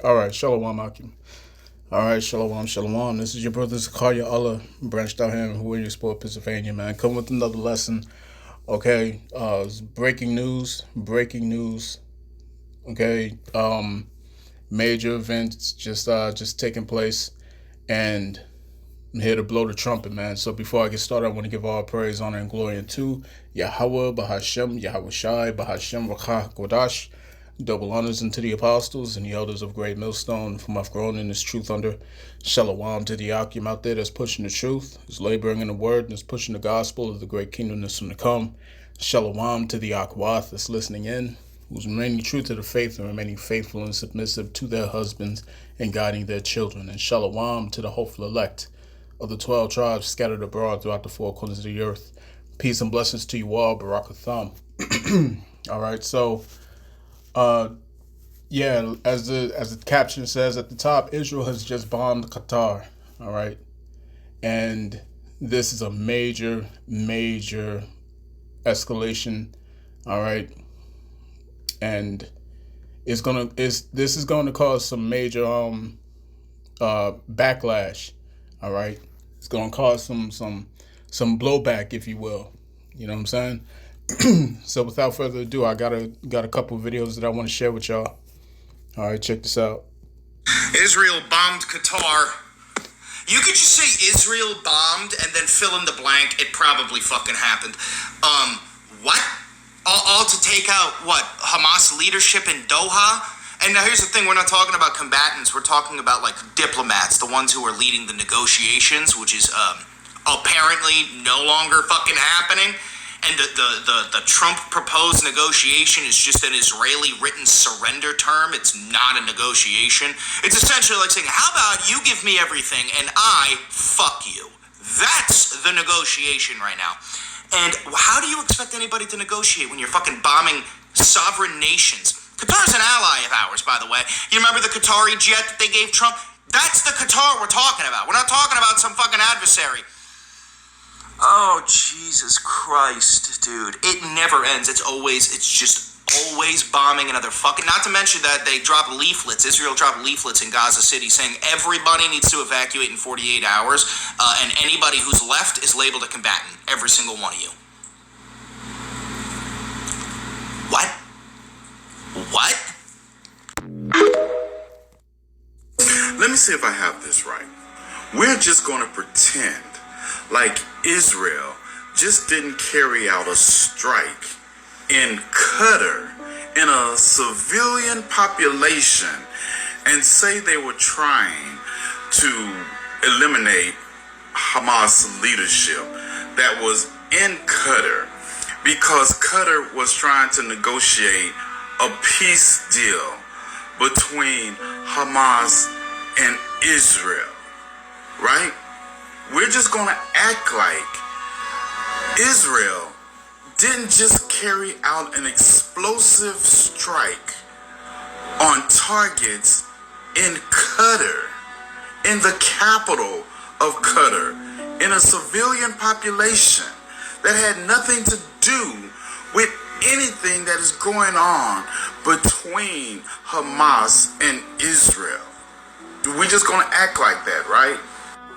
All right, Shalom Akim. All right, Shalom, Shalom. This is your brother Zakaria Allah, branched out here in Williamsport, Pennsylvania, man. Come with another lesson. Okay, breaking news, breaking news. Okay, major events just taking place, and I'm here to blow the trumpet, man. So before I get started, I want to give all praise, honor, and glory unto Yahweh, Bahashem, Yahweh Shai, Bahashem, Rakah, Kodash. Double honors unto the apostles and the elders of Great Millstone, whom I've grown in this truth under. Shalom to the Akim out there that's pushing the truth, is laboring in the word, and is pushing the gospel of the great kingdom that's soon to come. Shalom to the Akwath that's listening in, who's remaining true to the faith and remaining faithful and submissive to their husbands and guiding their children. And shalom to the hopeful elect of the 12 tribes scattered abroad throughout the four corners of the earth. Peace and blessings to you all, Barakatham. All right, so yeah, as the caption says at the top, Israel has just bombed Qatar. All right, and this is a major escalation. All right, and this is going to cause some major backlash. All right, it's going to cause some blowback, if you will. You know what I'm saying? So without further ado, I got a couple videos that I want to share with y'all. All right, check this out. Israel bombed Qatar. You could just say Israel bombed and then fill in the blank. It probably fucking happened. What? All to take out what? Hamas leadership in Doha? And now here's the thing, we're not talking about combatants, we're talking about like diplomats, the ones who are leading the negotiations, which is apparently no longer fucking happening. And the Trump proposed negotiation is just an Israeli written surrender term. It's not a negotiation. It's essentially like saying, how about you give me everything and I fuck you? That's the negotiation right now. And how do you expect anybody to negotiate when you're fucking bombing sovereign nations? Qatar's an ally of ours, by the way. You remember the Qatari jet that they gave Trump? That's the Qatar we're talking about. We're not talking about some fucking adversary. Oh, Jesus Christ, dude. It never ends. It's just always bombing another fucking... Not to mention that they drop leaflets. Israel dropped leaflets in Gaza City saying everybody needs to evacuate in 48 hours, and anybody who's left is labeled a combatant. Every single one of you. What? What? Let me see if I have this right. We're just going to pretend like Israel just didn't carry out a strike in Qatar in a civilian population and say they were trying to eliminate Hamas leadership that was in Qatar because Qatar was trying to negotiate a peace deal between Hamas and Israel, right? We're just going to act like Israel didn't just carry out an explosive strike on targets in Qatar, in the capital of Qatar, in a civilian population that had nothing to do with anything that is going on between Hamas and Israel. We're just going to act like that, right?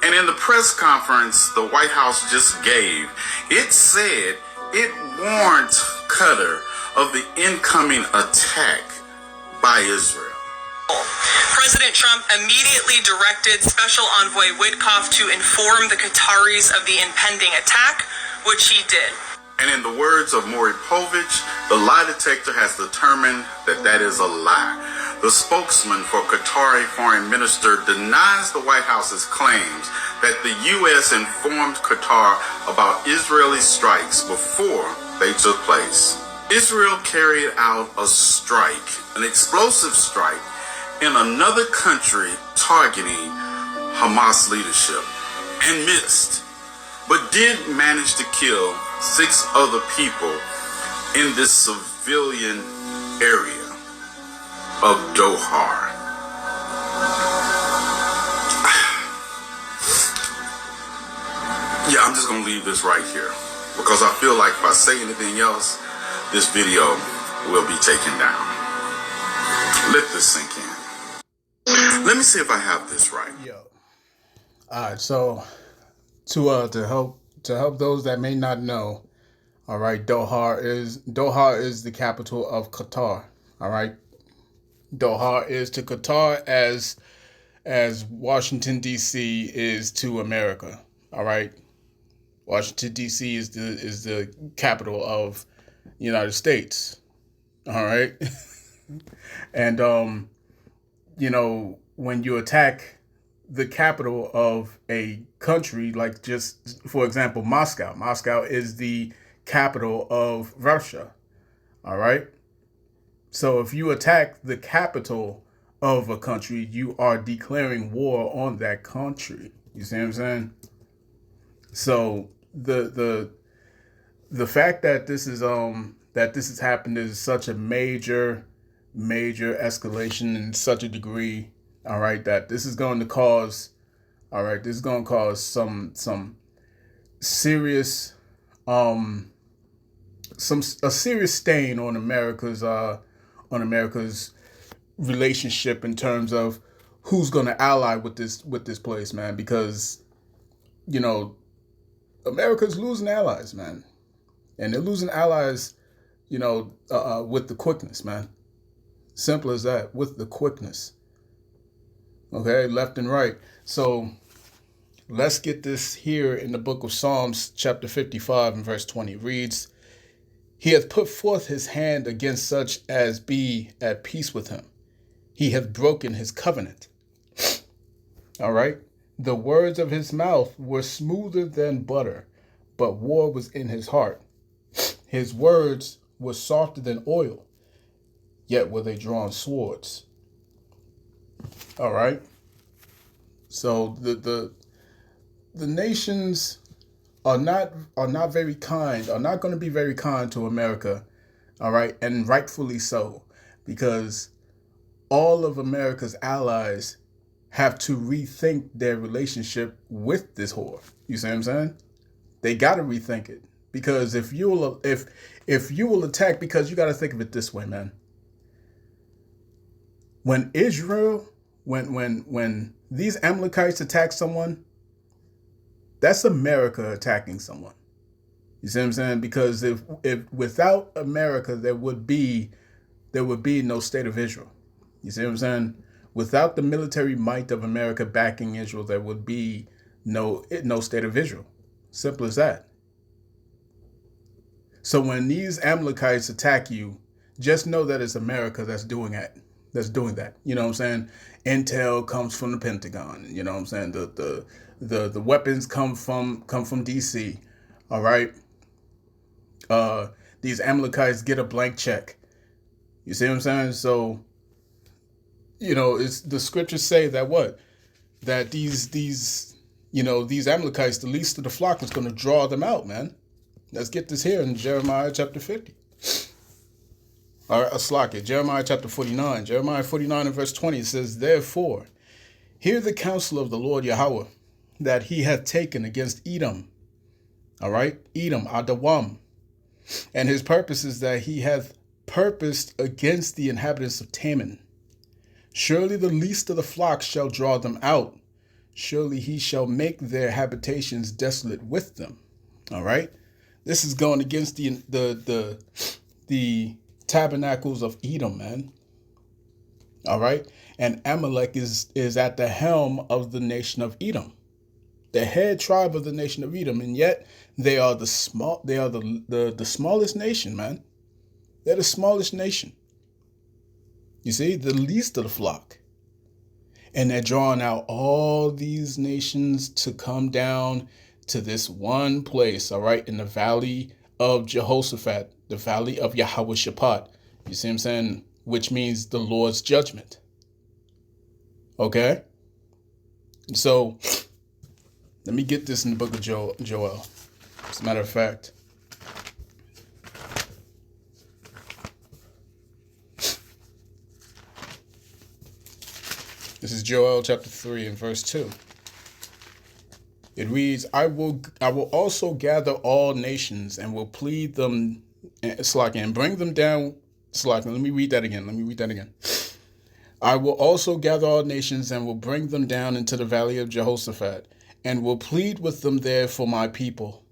And in the press conference the White House just gave, it said it warned Qatar of the incoming attack by Israel. President Trump immediately directed Special Envoy Witkoff to inform the Qataris of the impending attack, which he did. And in the words of Maury Povich, the lie detector has determined that that is a lie. The spokesman for Qatari foreign minister denies the White House's claims that the U.S. informed Qatar about Israeli strikes before they took place. Israel carried out a strike, an explosive strike, in another country targeting Hamas leadership and missed, but did manage to kill 6 other people in this civilian area of Doha. Yeah, I'm just gonna leave this right here because I feel like if I say anything else, this video will be taken down. Let Let this sink in. Let me see if I have this right. Yo. All right. So to help those that may not know, all right, Doha is the capital of Qatar. All right. Doha is to Qatar as Washington D.C. is to America. All right. Washington D.C. is the capital of the United States. All right. And when you attack the capital of a country, like just for example, Moscow is the capital of Russia. All right. So if you attack the capital of a country, you are declaring war on that country. You see what I'm saying? So the fact that this has happened is such a major escalation in such a degree, all right, that this is going to cause some serious a serious stain on America's relationship in terms of who's going to ally with this place, man, because America's losing allies, man, and they're losing allies with the quickness, man. Simple as that, with the quickness. Okay, left and right. So let's get this here in the book of Psalms, chapter 55 and verse 20. It reads, "He hath put forth his hand against such as be at peace with him. He hath broken his covenant." All right. "The words of his mouth were smoother than butter, but war was in his heart. His words were softer than oil, yet were they drawn swords." All right. So the nations are not very kind, are not going to be very kind to America. All right, and rightfully so, because all of America's allies have to rethink their relationship with this whore. You see what I'm saying? They got to rethink it, because if you will attack, because you got to think of it this way, man. When Israel, when these Amalekites attack someone, that's America attacking someone. You see what I'm saying? Because if without America, there would be no state of Israel. You see what I'm saying? Without the military might of America backing Israel, there would be no state of Israel. Simple as that. So when these Amalekites attack you, just know that it's America that's doing that. You know what I'm saying? Intel comes from the Pentagon. You know what I'm saying? The weapons come from DC. All right. These Amalekites get a blank check. You see what I'm saying? So, it's the scriptures say that that these Amalekites, the least of the flock, is going to draw them out, man. Let's get this here in Jeremiah chapter 50. All right, Jeremiah chapter 49. Jeremiah 49 and verse 20 says, "Therefore, hear the counsel of the Lord Yahweh, that he hath taken against Edom." All right, Edom, Adawam. "And his purpose is that he hath purposed against the inhabitants of Teman. Surely the least of the flock shall draw them out. Surely he shall make their habitations desolate with them." All right, this is going against the tabernacles of Edom, man. All right, and Amalek is at the helm of the nation of Edom, the head tribe of the nation of Edom, and yet they are the smallest nation, man. They're the smallest nation. You see, the least of the flock. And they're drawing out all these nations to come down to this one place, all right, in the valley of Jehoshaphat, the valley of Yahweh Shaphat. You see what I'm saying? Which means the Lord's judgment. Okay? So, let me get this in the book of Joel. As a matter of fact, this is Joel chapter 3 and verse 2. It reads, I will also gather all nations and will plead them, and bring them down. Let me read that again. I will also gather all nations and will bring them down into the valley of Jehoshaphat, and will plead with them there for my people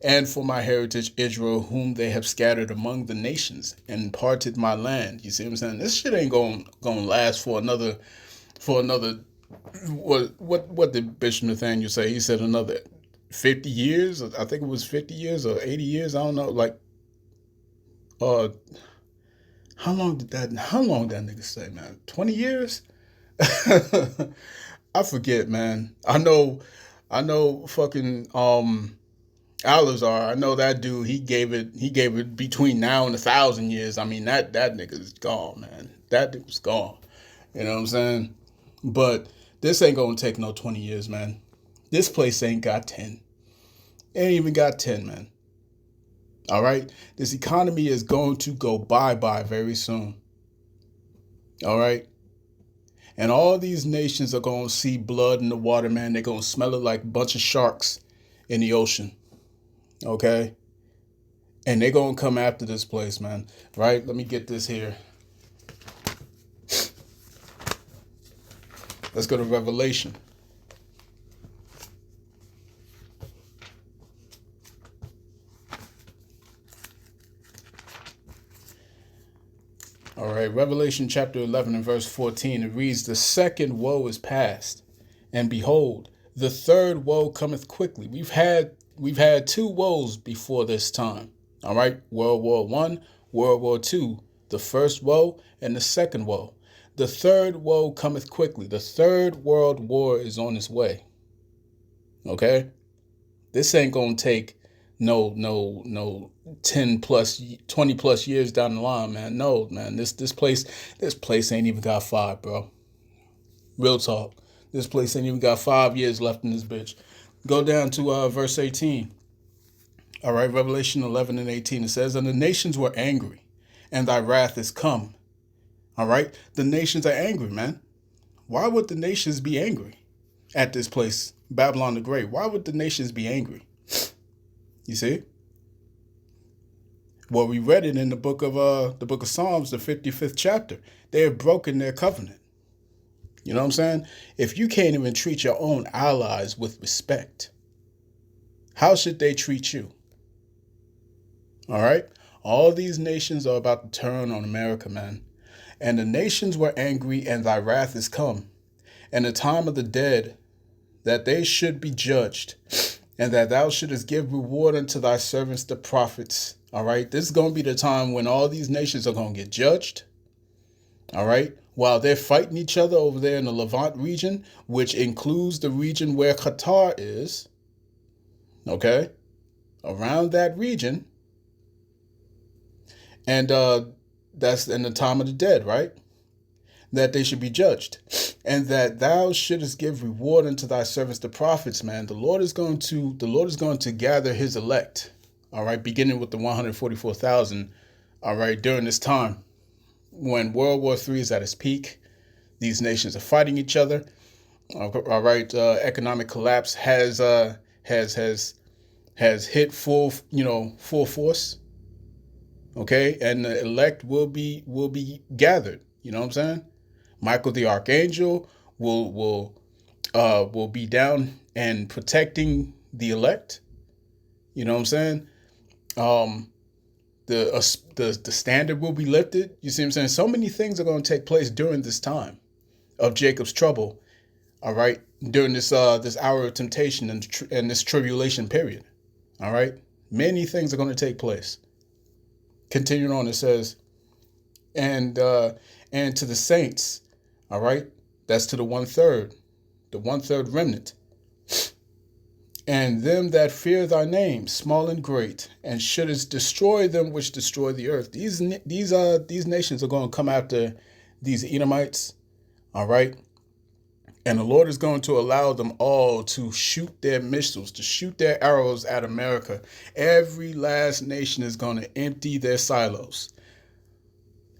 and for my heritage Israel, whom they have scattered among the nations and parted my land. You see what I'm saying? This shit ain't gonna last for another what did Bishop Nathaniel say? He said another 50 years. I think it was 50 years or 80 years. I don't know. Like, how long did that nigga say, man? 20 years? I forget, man. I know fucking Alazar. I know that dude. He gave it between now and 1,000 years. I mean, that nigga's gone, man. That dude's gone. You know what I'm saying? But this ain't gonna take no 20 years, man. This place ain't got 10. Ain't even got 10, man. All right? This economy is going to go bye-bye very soon. All right? And all these nations are going to see blood in the water, man. They're going to smell it like a bunch of sharks in the ocean. Okay? And they're going to come after this place, man. Right? Let me get this here. Let's go to Revelation. All right, Revelation chapter 11 and verse 14, it reads, "The second woe is past, and behold, the third woe cometh quickly." We've had 2 woes before this time. All right, World War I, World War II, the first woe and the second woe. The third woe cometh quickly. The third world war is on its way. Okay? This ain't gonna take no 10 plus 20 plus years down the line, man. No, man. This place ain't even got 5, bro. Real talk. This place ain't even got 5 years left in this bitch. Go down to verse 18. All right, Revelation 11 and 18. It says, "And the nations were angry, and thy wrath is come." All right? The nations are angry, man. Why would the nations be angry at this place, Babylon the Great? Why would the nations be angry? You see? Well, we read it in the book of Psalms, the 55th chapter. They have broken their covenant. You know what I'm saying? If you can't even treat your own allies with respect, how should they treat you? All right? All these nations are about to turn on America, man. "And the nations were angry, and thy wrath is come, and the time of the dead, that they should be judged, and that thou shouldest give reward unto thy servants the prophets." All right, this is going to be the time when all these nations are going to get judged. All right, while they're fighting each other over there in the Levant region, which includes the region where Qatar is. Okay, around that region. And that's in the time of the dead, right? That they should be judged, and that thou shouldest give reward unto thy servants the prophets, man. The Lord is going to gather his elect, all right, beginning with the 144,000, all right, during this time when World War III is at its peak. These nations are fighting each other. All right, economic collapse has hit full force. Okay, and the elect will be gathered. You know what I'm saying? Michael the Archangel will be down and protecting the elect. You know what I'm saying? The standard will be lifted. You see what I'm saying? So many things are going to take place during this time of Jacob's trouble. All right, during this hour of temptation and this tribulation period. All right, many things are going to take place. Continuing on, it says, and to the saints, all right, that's to the 1/3, the 1/3 remnant, and them that fear thy name, small and great, and shouldest destroy them which destroy the earth. These nations are going to come after these Edomites, all right, and the Lord is going to allow them all to shoot their missiles, to shoot their arrows at America. Every last nation is going to empty their silos.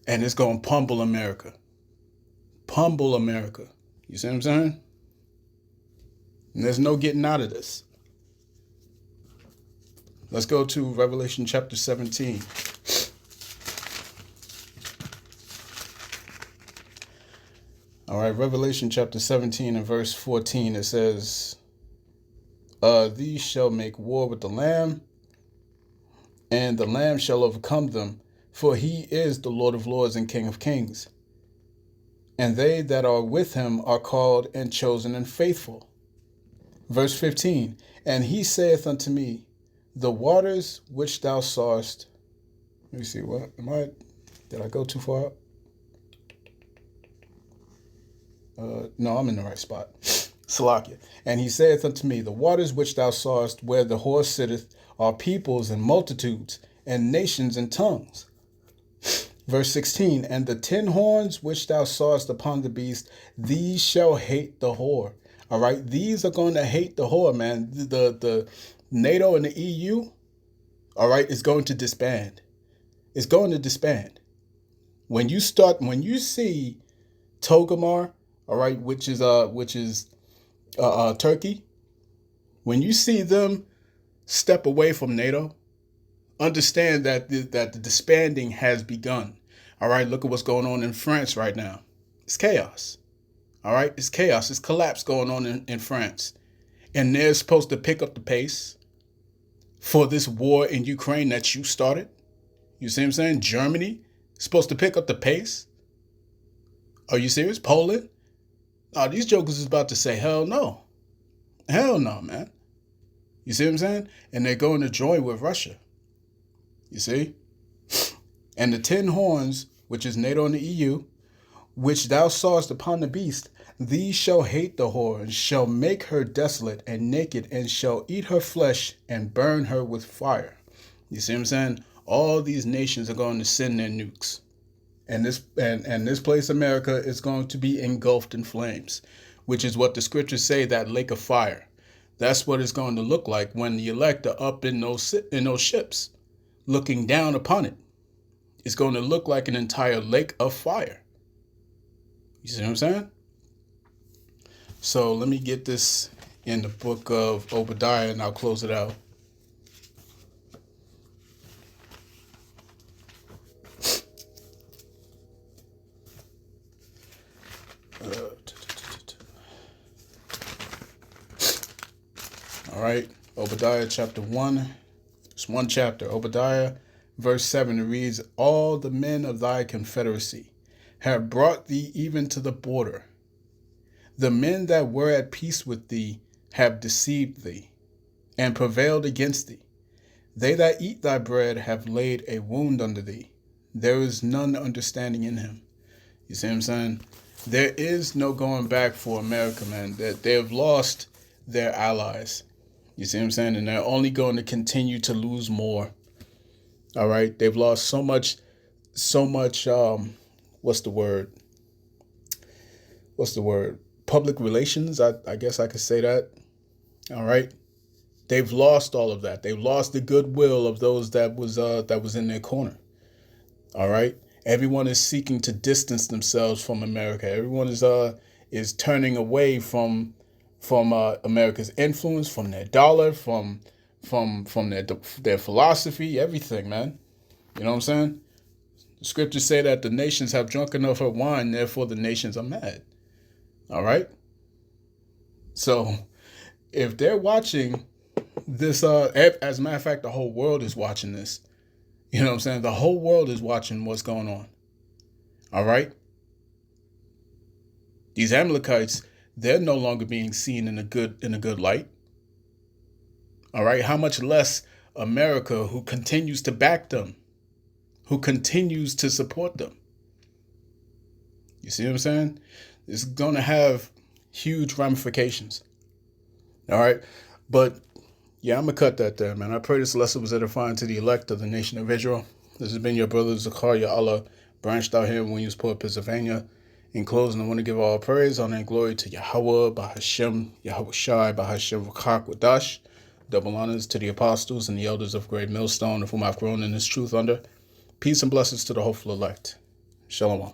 And it's going to pummel America. Pummel America. You see what I'm saying? And there's no getting out of this. Let's go to Revelation chapter 17. All right, Revelation chapter 17 and verse 14, it says, these shall make war with the Lamb, and the Lamb shall overcome them, for he is the Lord of lords and King of kings. And they that are with him are called and chosen and faithful. Verse 15, and he saith unto me, the waters which thou sawest. Let me see, did I go too far? No, I'm in the right spot. Salakia. And he saith unto me, the waters which thou sawest where the horse sitteth are peoples and multitudes and nations and tongues. Verse 16, and the 10 horns which thou sawest upon the beast, these shall hate the whore. All right, these are going to hate the whore, man. The NATO and the EU, all right, is going to disband. It's going to disband. When you see Togomar, all right, which is Turkey, when you see them step away from NATO, understand that the disbanding has begun. All right, look at what's going on in France right now. It's chaos. All right, it's chaos. It's collapse going on in France. And they're supposed to pick up the pace for this war in Ukraine that you started. You see what I'm saying? Germany is supposed to pick up the pace. Are you serious? Poland? Oh, these jokers is about to say, hell no. Hell no, man. You see what I'm saying? And they're going to join with Russia. You see? And the 10 horns, which is NATO and the EU, which thou sawest upon the beast, these shall hate the whore, and shall make her desolate and naked, and shall eat her flesh and burn her with fire. You see what I'm saying? All these nations are going to send their nukes. And this place, America, is going to be engulfed in flames, which is what the scriptures say, that lake of fire. That's what it's going to look like when the elect are up in those ships, looking down upon it. It's going to look like an entire lake of fire. You see what I'm saying? So let me get this in the book of Obadiah, and I'll close it out. All right, Obadiah chapter 1. It's one chapter. Obadiah, verse 7, it reads, all the men of thy confederacy have brought thee even to the border. The men that were at peace with thee have deceived thee and prevailed against thee. They that eat thy bread have laid a wound under thee. There is none understanding in him. You see what I'm saying? There is no going back for America, man. That they have lost their allies. You see what I'm saying? And they're only going to continue to lose more. All right. They've lost so much, what's the word? Public relations. I guess I could say that. All right. They've lost all of that. They've lost the goodwill of those that was in their corner. All right. Everyone is seeking to distance themselves from America. Everyone is turning away from America's influence, from their dollar, from their philosophy, everything, man. You know what I'm saying? The scriptures say that the nations have drunk enough of wine, therefore the nations are mad. All right? So if they're watching this, as a matter of fact, the whole world is watching this. You know what I'm saying? The whole world is watching what's going on. All right? These Amalekites, they're no longer being seen in a good light. All right? How much less America, who continues to back them, who continues to support them. You see what I'm saying? It's going to have huge ramifications. All right? But yeah, I'm going to cut that there, man. I pray this lesson was edifying to the elect of the nation of Israel. This has been your brother Zakaria Allah, branched out here in Williamsport, Pennsylvania. In closing, I want to give all praise, honor, and glory to Yahweh, Bahashem, Yahweh Shai, Bahashem, Rakak, Wadash. Double honors to the apostles and the elders of Great Millstone, of whom I've grown in this truth under. Peace and blessings to the hopeful elect. Shalom.